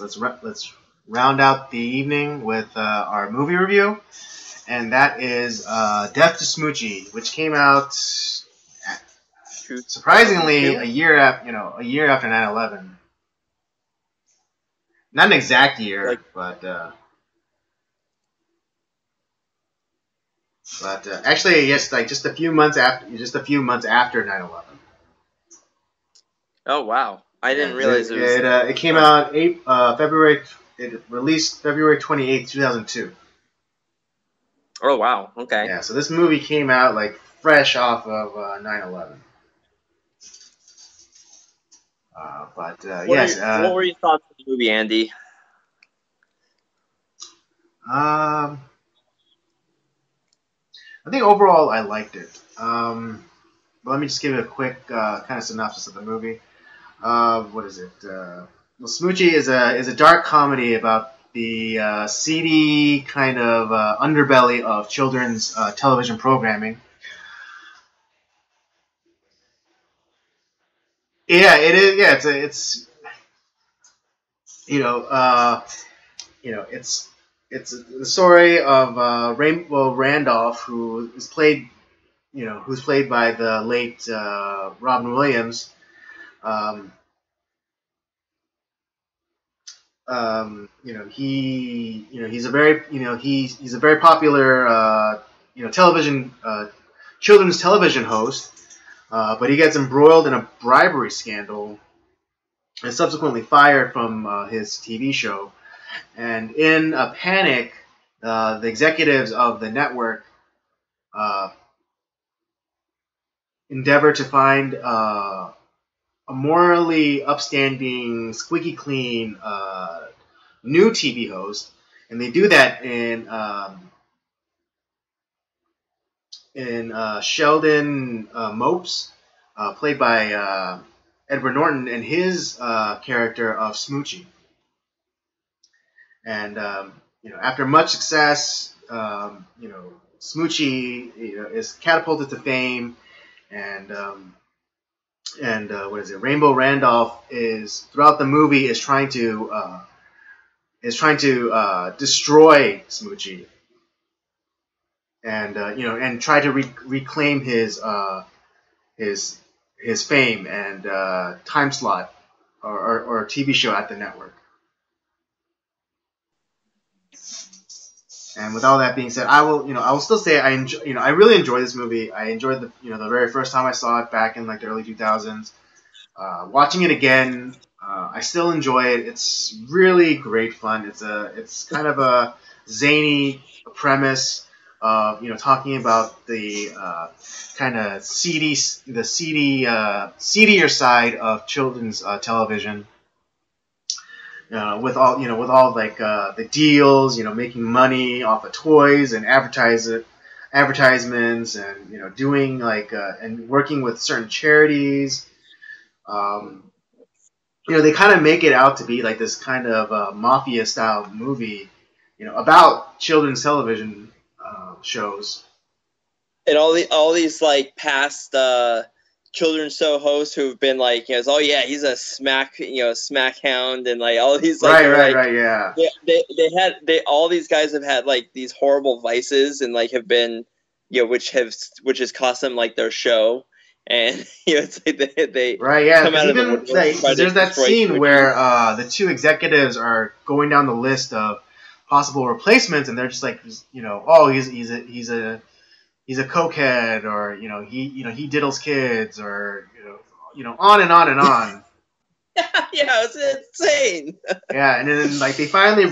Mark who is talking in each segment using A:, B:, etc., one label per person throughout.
A: yes, let's round out the evening with our movie review, and that is Death to Smoochy, which came out surprisingly a year after 9/11. Not an exact year, but actually, yes, like just a few months after 9/11.
B: Oh wow! I didn't realize it was.
A: It came out February. It released February 28th, 2002.
B: Oh wow! Okay.
A: Yeah, so this movie came out like fresh off of 9/11.
B: What were your thoughts on the movie, Andy?
A: I think overall I liked it. But let me just give you a quick kind of synopsis of the movie. What is it? Well, Smoochy is a dark comedy about the seedy kind of underbelly of children's television programming. Yeah, it is. Yeah, it's it's the story of Rainbow Randolph, who's played by the late Robin Williams. He's a very he's a very popular television children's television host, but he gets embroiled in a bribery scandal and subsequently fired from his TV show. And in a panic, the executives of the network endeavor to find a morally upstanding, squeaky clean new TV host, and they do that in Sheldon Mopes, played by Edward Norton, and his character of Smoochy. And after much success, Smoochy is catapulted to fame, and what is it? Rainbow Randolph is throughout the movie is trying to destroy Smoochy, and and try to reclaim his fame and time slot or TV show at the network. And with all that being said, I will still say I really enjoy this movie. I enjoyed the very first time I saw it back in like the early 2000s. Watching it again, I still enjoy it. It's really great fun. It's kind of a zany premise of talking about the kind of seedier side of children's television. With all like the deals, making money off of toys and advertisements, and doing like and working with certain charities. They kind of make it out to be like this kind of mafia style movie, about children's television shows.
B: And all these like past children's show hosts who've been like, oh yeah, he's a smack hound, and like all these like
A: right, yeah.
B: All these guys have had like these horrible vices and like have been which has cost them like their show, and it's like they
A: right, yeah. Come out even of the there's that scene where the two executives are going down the list of possible replacements, and they're just like, oh, he's a cokehead, or he diddles kids, or on and on and on.
B: Yeah, it's insane.
A: Yeah, and then like they finally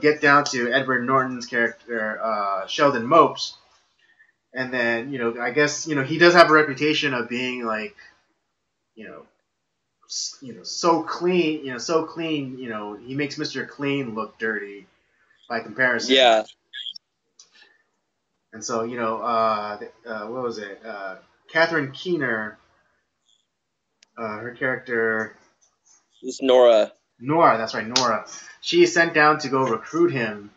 A: get down to Edward Norton's character, Sheldon Mopes, and then I guess he does have a reputation of being like so clean, he makes Mr. Clean look dirty by comparison.
B: Yeah.
A: And so, what was it? Catherine Keener, her character
B: is Nora.
A: Nora, that's right, Nora. She is sent down to go recruit him,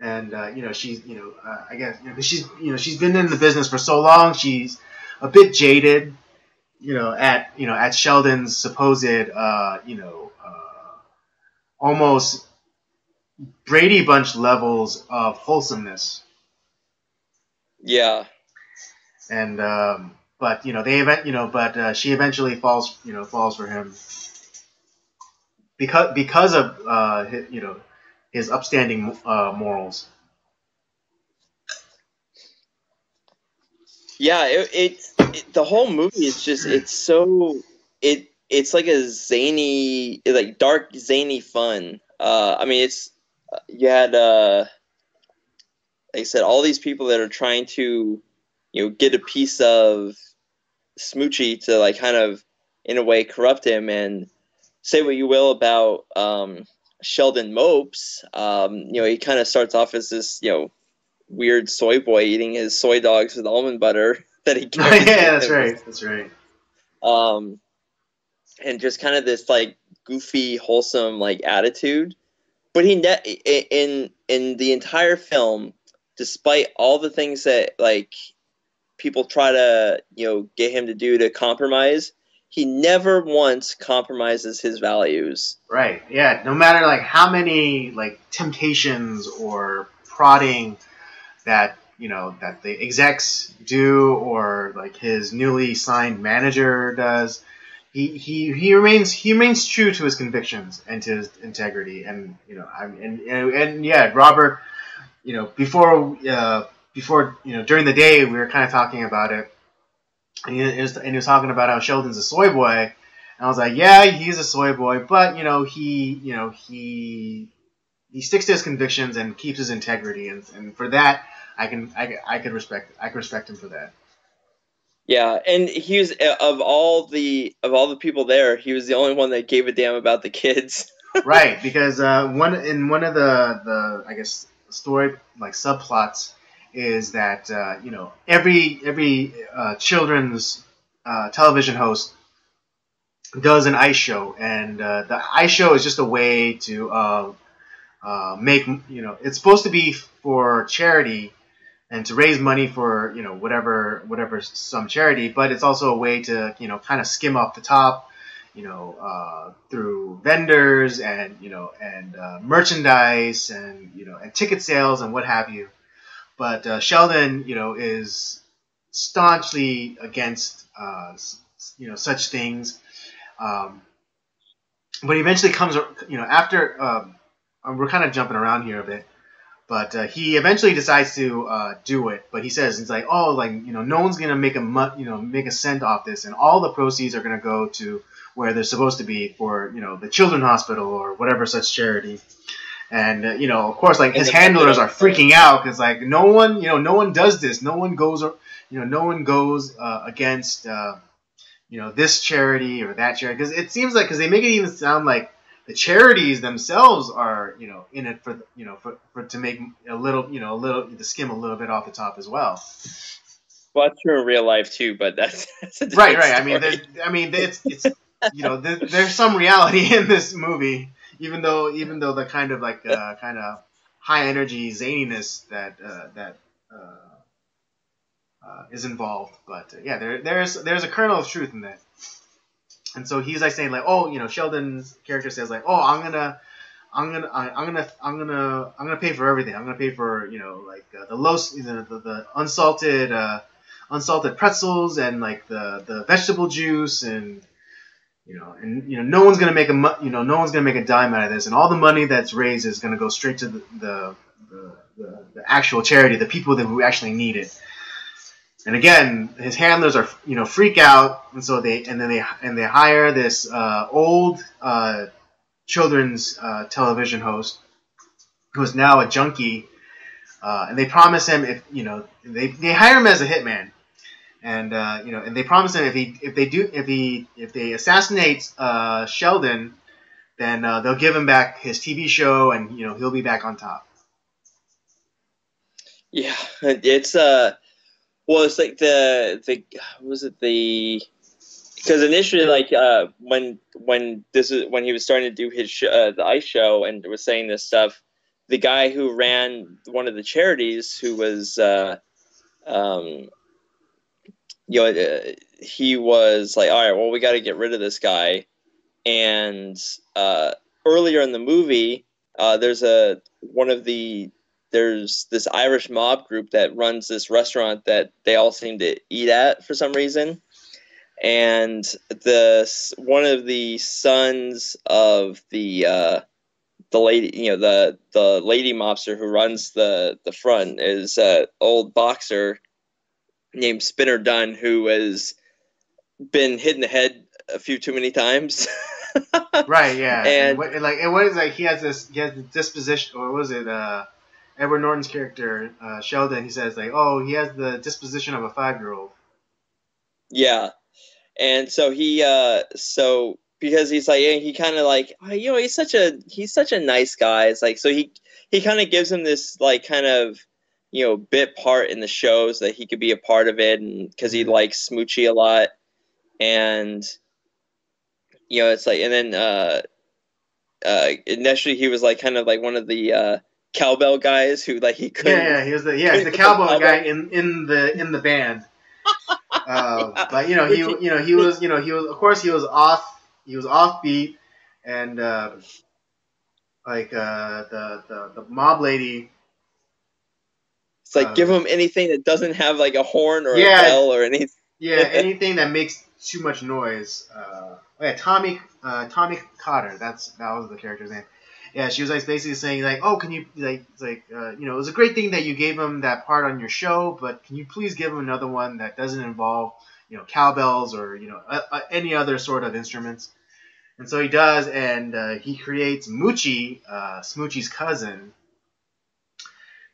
A: and she's I guess she's been in the business for so long, she's a bit jaded, at Sheldon's supposed almost Brady Bunch levels of wholesomeness.
B: Yeah.
A: And but she eventually falls for him because of his upstanding morals.
B: Yeah, the whole movie is just it's like a zany, like dark zany fun. I mean, it's you had like I said, all these people that are trying to get a piece of Smoochy to like kind of in a way corrupt him. And say what you will about Sheldon Mopes, he kind of starts off as this weird soy boy eating his soy dogs with almond butter that he carries
A: Yeah,
B: with
A: that's
B: him.
A: right. That's right.
B: And just kind of this like goofy, wholesome like attitude. But in the entire film, despite all the things that like people try to get him to do to compromise, he never once compromises his values.
A: Right. Yeah. No matter like how many like temptations or prodding that the execs do or like his newly signed manager does, he remains true to his convictions and to his integrity. And yeah, Robert, before during the day we were kind of talking about it, and he was talking about how Sheldon's a soy boy, and I was like, yeah, he's a soy boy, but he sticks to his convictions and keeps his integrity, and for that, I could respect him for that.
B: Yeah, and he was of all the people there, he was the only one that gave a damn about the kids.
A: Right, because one of the I guess story like subplots is that every children's television host does an ice show, and the ice show is just a way to make it's supposed to be for charity and to raise money for whatever some charity, but it's also a way to kind of skim off the top, through vendors and merchandise and and ticket sales and what have you. But Sheldon is staunchly against such things. Um, but he eventually comes after we're kind of jumping around here a bit. But he eventually decides to do it. But he says it's like, oh, like no one's gonna make make a cent off this, and all the proceeds are gonna go to where they're supposed to be for the children's hospital or whatever such charity. And of course, like his handlers are freaking out because like no one does this. No one goes against this charity or that charity, because it seems like, because they make it even sound like the charities themselves are in it for for to make a little to skim a little bit off the top as well.
B: Well, that's true in real life too, but that's a
A: right.
B: Story.
A: I mean, it's there's some reality in this movie, even though the kind of like kind of high energy zaniness that is involved. But yeah, there's a kernel of truth in that. And so he's like saying like, oh, Sheldon's character says like, oh, I'm gonna pay for everything. I'm gonna pay for like the unsalted pretzels and like the vegetable juice and no one's gonna make no one's gonna make a dime out of this, and all the money that's raised is gonna go straight to the actual charity, the people who actually need it. And again, his handlers are freak out, and so they hire this old children's television host who's now a junkie, and they promise him if they hire him as a hitman, and and they promise him if they assassinate Sheldon, then they'll give him back his TV show, and he'll be back on top.
B: Yeah, it's well, it's like was it because initially like when he was starting to do his the ice show and was saying this stuff, the guy who ran one of the charities, who was he was like, all right, well, we got to get rid of this guy. And earlier in the movie, there's this Irish mob group that runs this restaurant that they all seem to eat at for some reason. And one of the sons of the lady, the lady mobster who runs the front is an old boxer named Spinner Dunn, who has been hit in the head a few too many times.
A: Right, yeah, and
B: And
A: what is like he has the disposition, or was it Edward Norton's character Sheldon? He says like, oh, he has the disposition of a 5-year-old.
B: yeah, and so because he's like, he kind of like, he's such a nice guy. It's like, so he kind of gives him this like kind of bit part in the shows that he could be a part of it, and because he likes Smoochy a lot. And it's like, and then initially he was like kind of like one of the cowbell guys who like he couldn't.
A: Yeah, he's the cowboy guy in the band. But he was of course he was offbeat, and the mob lady.
B: It's like, give him anything that doesn't have like a horn or a bell or anything.
A: Yeah, anything that makes too much noise. Tommy Cotter. That was the character's name. Yeah, she was like basically saying like, oh, can you it was a great thing that you gave him that part on your show, but can you please give him another one that doesn't involve cowbells or any other sort of instruments? And so he does, and he creates Moochie, Smoochy's cousin,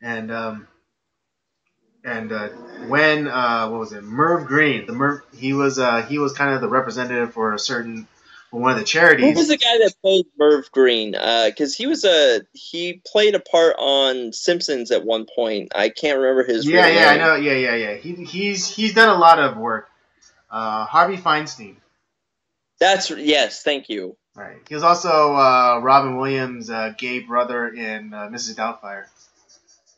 A: and when what was it, Merv Green, he was kind of the representative for one of the charities.
B: Who was the guy that played Merv Green? Because he played a part on Simpsons at one point. I can't remember his real name.
A: I know. Yeah. He's done a lot of work. Harvey Feinstein.
B: Yes, thank you.
A: Right. He was also Robin Williams' gay brother in Mrs. Doubtfire.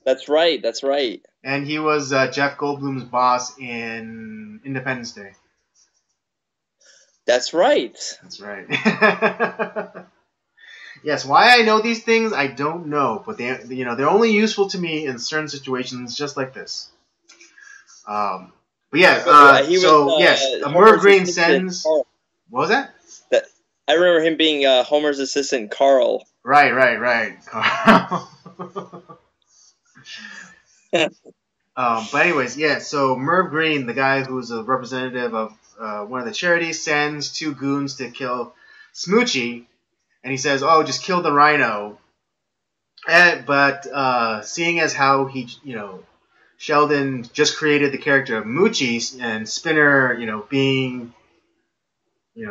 B: That's right.
A: And he was Jeff Goldblum's boss in Independence Day.
B: That's right.
A: Yes, why I know these things, I don't know, but they're only useful to me in certain situations, just like this. But yeah, Merv Green sends. What was that?
B: I remember him being Homer's assistant, Carl.
A: Right. Carl. But anyways, yeah. So Merv Green, the guy who's a representative of one of the charities, sends 2 goons to kill Smoochy, and he says, "Oh, just kill the rhino." But seeing as how Sheldon just created the character of Moochie, and Spinner, being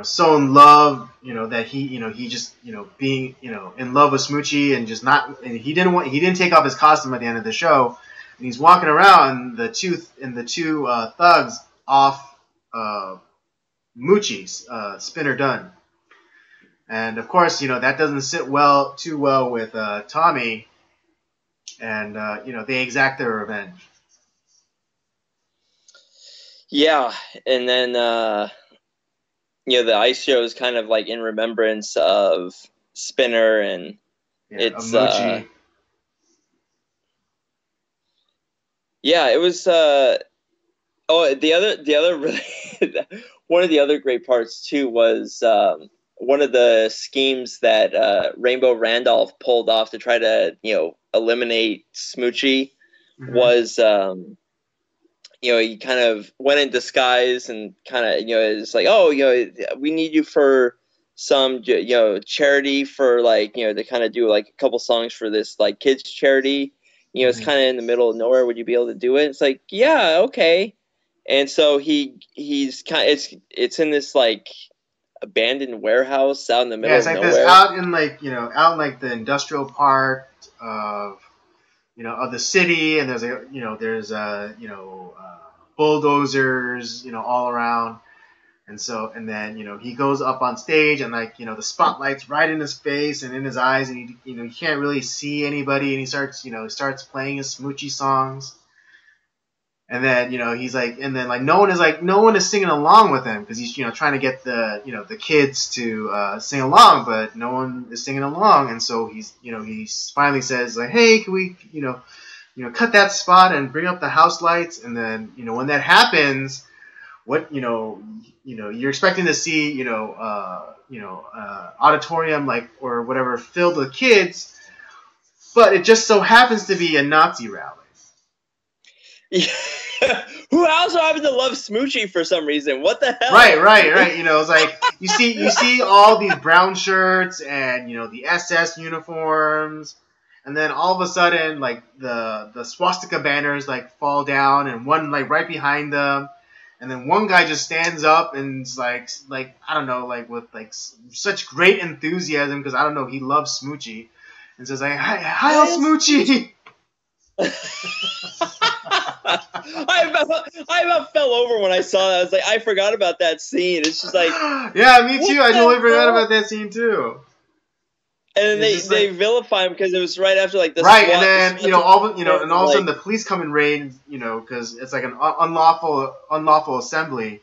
A: so in love, that he just being in love with Smoochy, and just not, and he didn't take off his costume at the end of the show. And he's walking around, the two thugs off Moochie's Spinner Dunn, and of course that doesn't sit too well with Tommy, and they exact their revenge.
B: Yeah, and then the ice show is kind of like in remembrance of Spinner, and it's Moochie. Yeah, it was. The other really one of the other great parts too was one of the schemes that Rainbow Randolph pulled off to try to eliminate Smoochy. Mm-hmm. Was he kind of went in disguise and kind of it's like, oh, we need you for some charity for like to kind of do like a couple songs for this like kids charity. It's kind of in the middle of nowhere. Would you be able to do it? It's like, yeah, okay. And so he's kind of, it's in this like abandoned warehouse out in the middle of nowhere.
A: This out in the industrial part of of the city, and there's bulldozers all around. And then he goes up on stage, and the spotlight's right in his face and in his eyes, and he can't really see anybody, and he starts playing his Smoochy songs, And then he's like, and then no one is singing along with him because he's trying to get the kids to sing along, but no one is singing along, and so he finally says like, hey, can we cut that spot and bring up the house lights, and then when that happens, what you're expecting to see auditorium or whatever filled with kids, but it just so happens to be a Nazi rally.
B: Yeah. Who also happen to love Smoochy for some reason? What the hell?
A: Right. It's like you see all these brown shirts and the SS uniforms, and then all of a sudden the swastika banners fall down, and one right behind them, and then one guy just stands up and is like I don't know, with such great enthusiasm because I don't know, he loves Smoochy, and says like, hi Smoochy.
B: I about fell over when I saw that. I was like, I forgot about that scene. It's just like,
A: yeah, me too. I totally forgot about that scene too.
B: And then they vilify him because it was right after the
A: right, SWAT, and then all of a sudden the police come and raid, because it's like an unlawful assembly,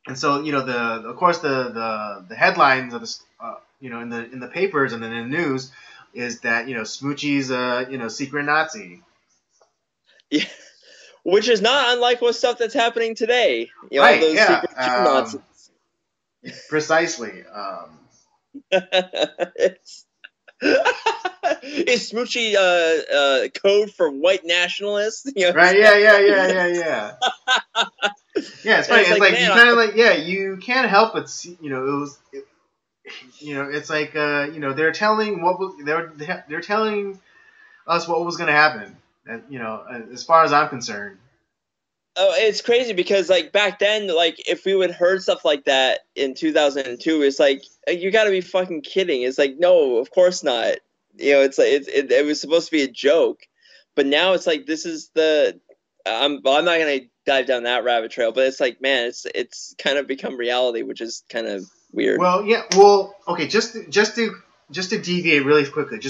A: and so of course the headlines of this in the papers and then in the news is that Smoochy's a secret Nazi.
B: Yeah. Which is not unlike what stuff that's happening today.
A: Right,
B: all those
A: yeah.
B: secret Nazis.
A: Precisely.
B: Is Smoochy code for white nationalists?
A: Right, yeah. Yeah, it's funny. It's like you kind of you can't help but see, it's like they're telling us what was going to happen. As far as I'm concerned.
B: Oh, it's crazy because back then, if we would heard stuff like that in 2002, it's like, you got to be fucking kidding. It's like, no, of course not. It's like it was supposed to be a joke, but now it's like this is the. I'm not gonna dive down that rabbit trail, but it's like, man, it's kind of become reality, which is kind of weird.
A: Well, yeah. Well, okay. Just to deviate really quickly.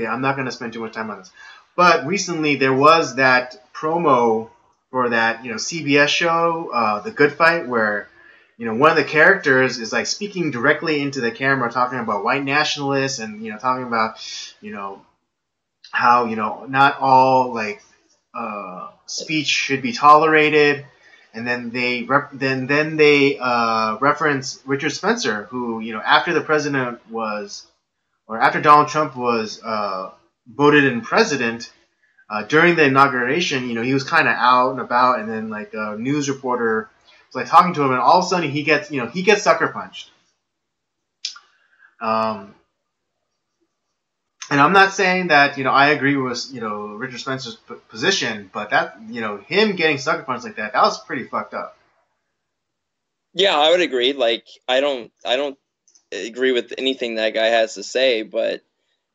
A: I'm not gonna spend too much time on this. But recently there was that promo for that CBS show, The Good Fight, where one of the characters is speaking directly into the camera, talking about white nationalists and talking about how not all speech should be tolerated, and then they reference Richard Spencer, who after Donald Trump was voted in president, during the inauguration, he was kind of out and about, and then a news reporter was talking to him, and all of a sudden he gets sucker punched. And I'm not saying that I agree with Richard Spencer's position, but that him getting sucker punched like that was pretty fucked up.
B: Yeah, I would agree. I don't agree with anything that guy has to say, but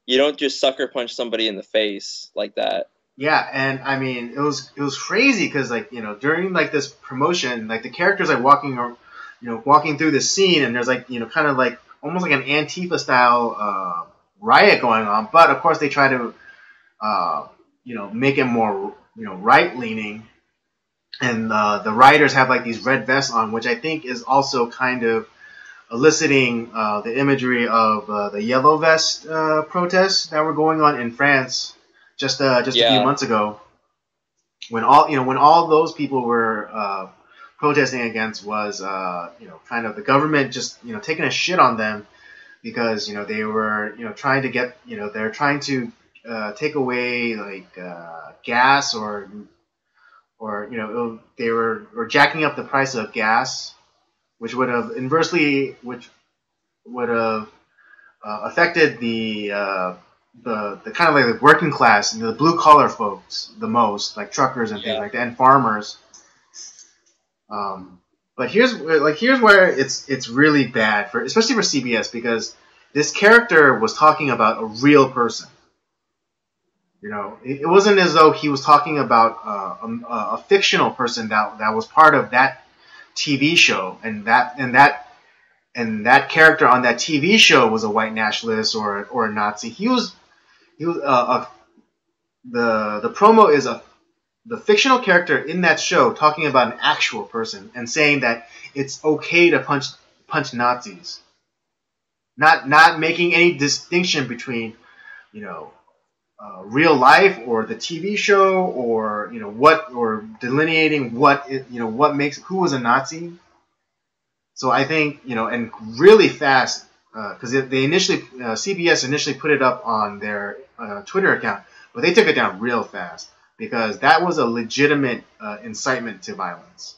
B: you don't just sucker punch somebody in the face like that.
A: Yeah, and I mean it was crazy because during this promotion, the characters walking through the scene, and there's kind of almost like an Antifa style riot going on, but of course they try to make it more right leaning, and the rioters have these red vests on, which I think is also kind of eliciting the imagery of the yellow vest protests that were going on in France just a few months ago, when all those people were protesting against was kind of the government just taking a shit on them because they were trying to get they're trying to take away gas or they were jacking up the price of gas, which would have affected the kind of the working class, the blue collar folks the most, truckers and things like that, and farmers. But here's where it's really bad especially for CBS, because this character was talking about a real person. It wasn't as though he was talking about a fictional person that was part of that TV show, and that character on that TV show was a white nationalist or a Nazi. The promo is the fictional character in that show talking about an actual person and saying that it's okay to punch Nazis, not making any distinction between you know real life or the TV show or what or delineating what makes who was a Nazi. So I think and really fast because they initially CBS initially put it up on their Twitter account, but they took it down real fast because that was a legitimate incitement to violence.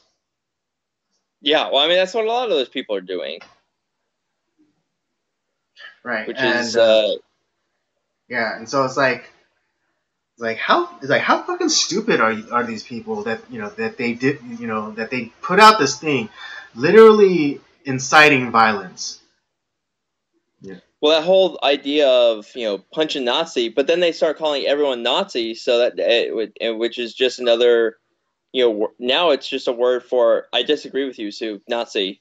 B: Yeah, well, I mean that's what a lot of those people are doing,
A: right?
B: Which
A: and
B: is
A: yeah, and so it's like how fucking stupid are these people that that they did that they put out this thing, literally inciting violence. Yeah.
B: well, that whole idea of punch a Nazi, but then they start calling everyone Nazi, so which is just another now it's just a word for I disagree with you, Sue, Nazi,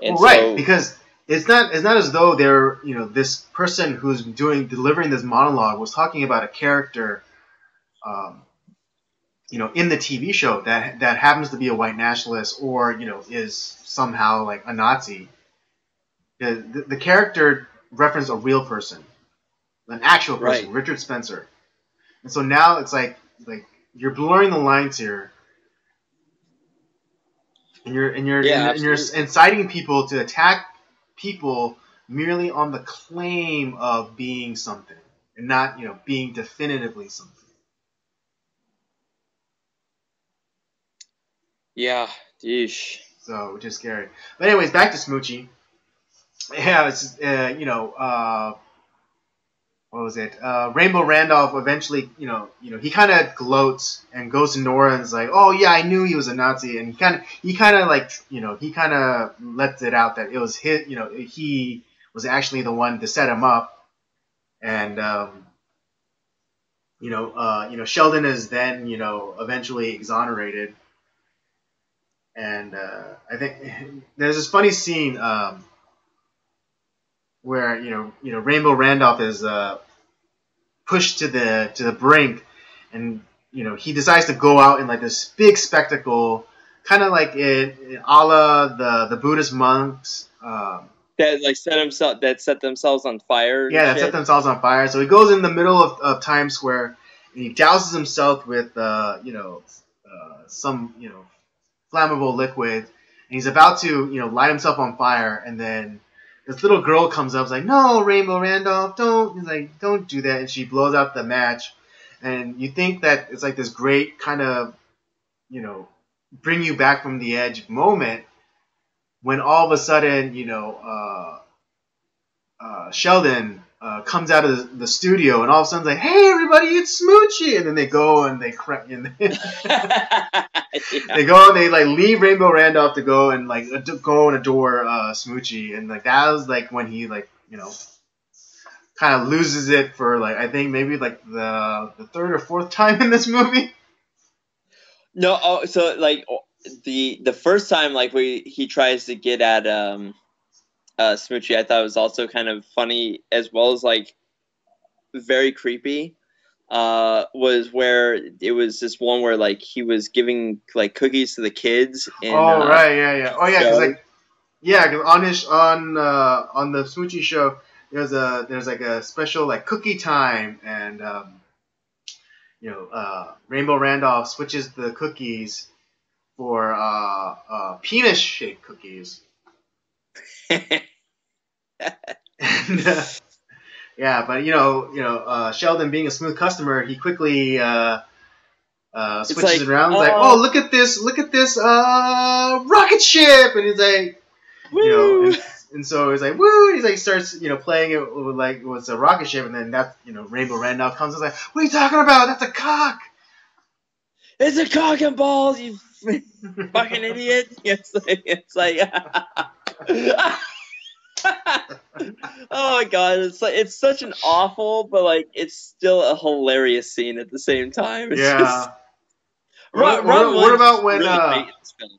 B: and
A: Well, right,
B: so
A: because it's not as though they're this person who's delivering this monologue was talking about a character um, in the TV show that happens to be a white nationalist or is somehow like a Nazi. The character referenced a real person, an actual person,
B: right,
A: Richard Spencer. And so now it's like you're blurring the lines here, and
B: yeah,
A: you're
B: absolutely.
A: inciting people to attack people merely on the claim of being something and not being definitively something.
B: Yeah, yeesh.
A: So which is scary. But anyways, back to Smoochy. Yeah, it's what was it? Rainbow Randolph eventually, he kind of gloats and goes to Nora and is like, "Oh yeah, I knew he was a Nazi," and he kind of like, he kind of lets it out that it was his, he was actually the one to set him up, and Sheldon is then, eventually exonerated, and I think there's this funny scene where Rainbow Randolph is pushed to the brink, and he decides to go out in like this big spectacle, kind of like a la the Buddhist monks.
B: That set themselves on fire.
A: Yeah, that set themselves on fire. So he goes in the middle of Times Square and he douses himself with some flammable liquid, and he's about to light himself on fire, and then this little girl comes up, is like, "No, Rainbow Randolph, don't." He's like, "Don't do that," and she blows out the match, and you think that it's like this great kind of bring you back from the edge moment, when all of a sudden Sheldon comes out of the studio, and all of a sudden like, "Hey everybody, it's Smoochy!" And then they go and they
B: Yeah.
A: they go and they like leave Rainbow Randolph to go and like go and adore Smoochy, and like that was like when he like kind of loses it for like I think maybe like the third or fourth time in this movie.
B: No, so like the first time like he tries to get at Smoochy, I thought was also kind of funny as well as like very creepy. Was where it was this one where like he was giving like cookies to the kids in
A: Oh right, yeah. Oh yeah, because
B: show.
A: like on his on the Smoochy show there's like a special like cookie time, and Rainbow Randolph switches the cookies for penis shaped cookies. And, yeah, but Sheldon being a smooth customer, he quickly switches
B: like,
A: it around. He's like, "Oh, look at this rocket ship," and he's like,
B: woo!
A: and so he's like, "Woo!" And he's like, starts playing it with like it's a rocket ship, and then that's Rainbow Randolph comes and is like, "What are you talking about? That's a cock."
B: It's a cock and balls, you fucking idiot! It's like oh my god, it's such an awful, but like it's still a hilarious scene at the same time. It's just
A: what about when
B: really great in this film.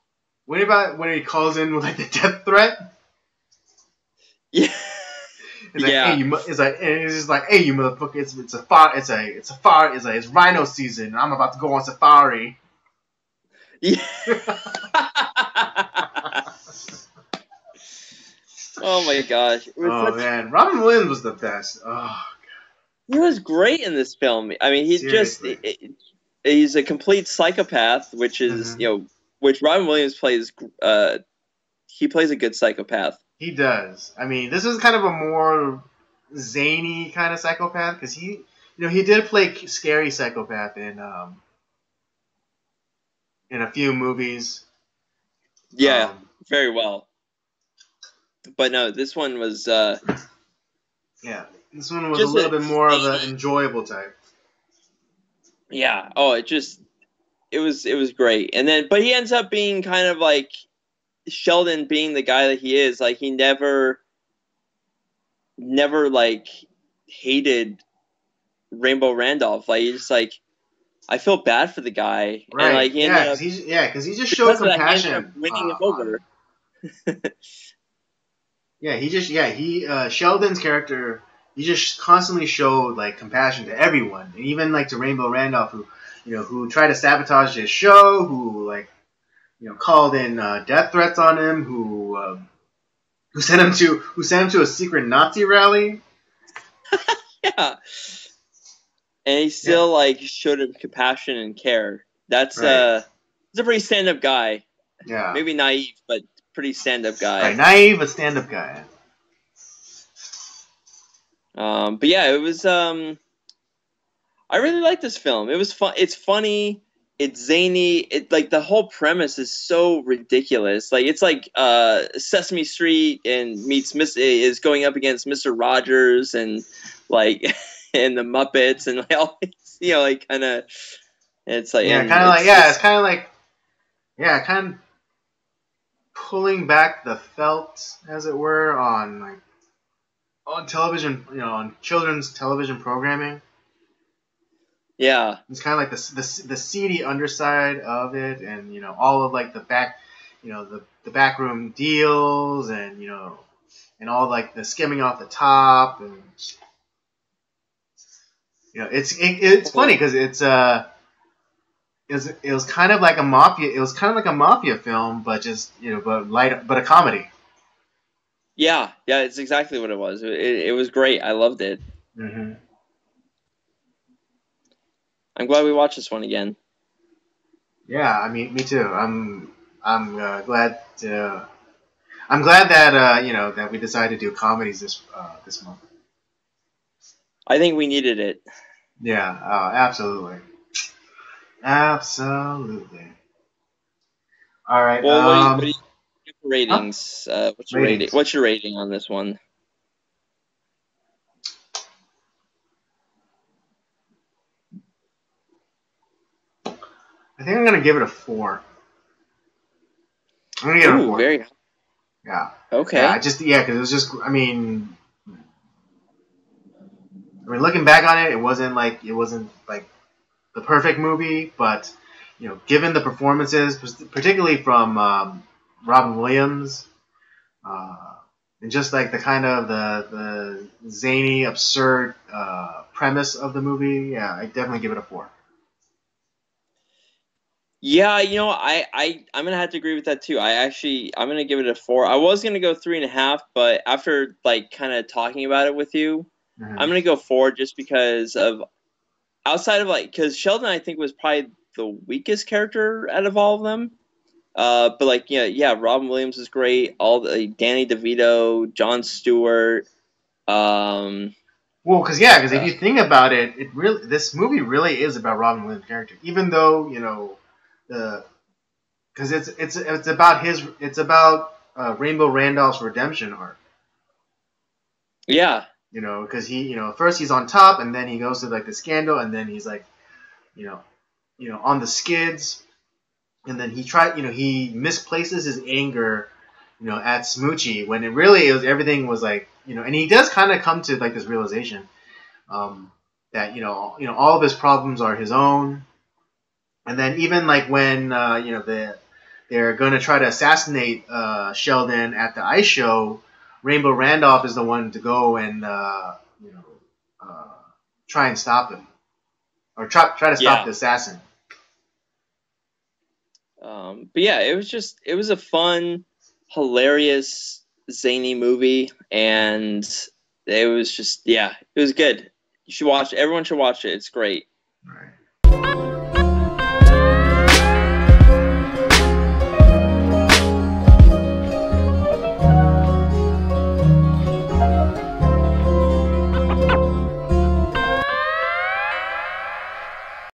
A: what about when he calls in with like the death threat?
B: Yeah.
A: He's like, hey,
B: Yeah.
A: it's like, and he's just like, hey, you motherfucker, it's rhino season, and I'm about to go on safari.
B: Yeah. Oh my gosh.
A: Oh man, Robin Williams was the best. Oh,
B: He was great in this film. I mean,
A: seriously.
B: he's a complete psychopath, which is,
A: Hmm.
B: which Robin Williams plays. He plays a good psychopath.
A: He does. I mean, this is kind of a more zany kind of psychopath because he did play scary psychopath in a few movies.
B: Yeah,
A: Um,
B: very well. But no, this one was
A: yeah, this one was a
B: just
A: little
B: a
A: bit more of the
B: zany.
A: enjoyable type.
B: Yeah. Oh, it was great. And then, but he ends up being kind of like Sheldon, being the guy that he is. Like he never like hated Rainbow Randolph. Like he's just like, I feel bad for the guy, and
A: Right?
B: like he ended
A: Yeah,
B: up,
A: because he just showed
B: because of that, he ended up
A: compassion
B: winning him
A: on.
B: over.
A: Yeah, he Sheldon's character. He just constantly showed like compassion to everyone, and even like to Rainbow Randolph, who tried to sabotage his show, who like called in death threats on him, who sent him to a secret Nazi rally.
B: Yeah, and he
A: Yeah,
B: still like showed him compassion and care.
A: right.
B: He's a pretty stand up guy.
A: Yeah,
B: Maybe naive, but pretty stand up
A: right.
B: guy.
A: Naive, but stand-up guy.
B: But yeah, it was. I really like this film. It was fun. It's funny. It's zany. It like the whole premise is so ridiculous. Like it's like Sesame Street and meets is going up against Mister Rogers and like and the Muppets and like all these, like kind of. It's like
A: Yeah,
B: and
A: kind of like
B: it's
A: yeah, it's
B: just
A: kind of like yeah, kind of pulling back the felt, as it were, on television, on children's television programming.
B: yeah.
A: It's kind of like the seedy underside of it, and all of like the back, the backroom deals, and all like the skimming off the top, and it's funny because it was kind of like a mafia. It was kind of like a mafia film, but just but a comedy.
B: Yeah, yeah, it's exactly what it was. It was great. I loved it.
A: Hmm.
B: I'm glad we watched this one again.
A: Yeah, I mean, me too. I'm glad that that we decided to do comedies this month.
B: I think we needed it.
A: Yeah, absolutely, absolutely. All right.
B: Well, what do you give for
A: Huh?
B: ratings? What's your rating?
A: Ratings.
B: What's your rating on this one?
A: I think I'm gonna give it a 4. I'm gonna give it a
B: Ooh,
A: 4.
B: very
A: Yeah, yeah.
B: okay.
A: Because it was just. Looking back on it, it wasn't like the perfect movie, but given the performances, particularly from Robin Williams, uh, and just like the kind of the zany, absurd premise of the movie, yeah, I definitely give it a 4.
B: Yeah, I'm gonna have to agree with that too. I'm gonna give it a 4. I was gonna go 3.5, but after like kind of talking about it with you, I'm
A: Mm-hmm.
B: gonna go 4 just because of outside of like because Sheldon I think was probably the weakest character out of all of them. But like yeah, Robin Williams is great. All the Danny DeVito, Jon Stewart. Um,
A: Well, because if
B: uh,
A: you think about it, this movie really is about Robin Williams' character, even though the because it's about Rainbow Randolph's redemption arc.
B: yeah,
A: Because first he's on top, and then he goes to like the scandal, and then he's like, you know, on the skids, and then he misplaces his anger, at Smoochy when it was everything was like, and he does kind of come to like this realization, that all of his problems are his own, and then even like when they're going to try to assassinate Sheldon at the ice show. Rainbow Randolph is the one to go and you know uh, try and stop him, or try to stop
B: Yeah.
A: the assassin.
B: But yeah, it was a fun, hilarious, zany movie, and it was just, yeah, it was good. You should watch. Everyone should watch it. It's great.
A: Right.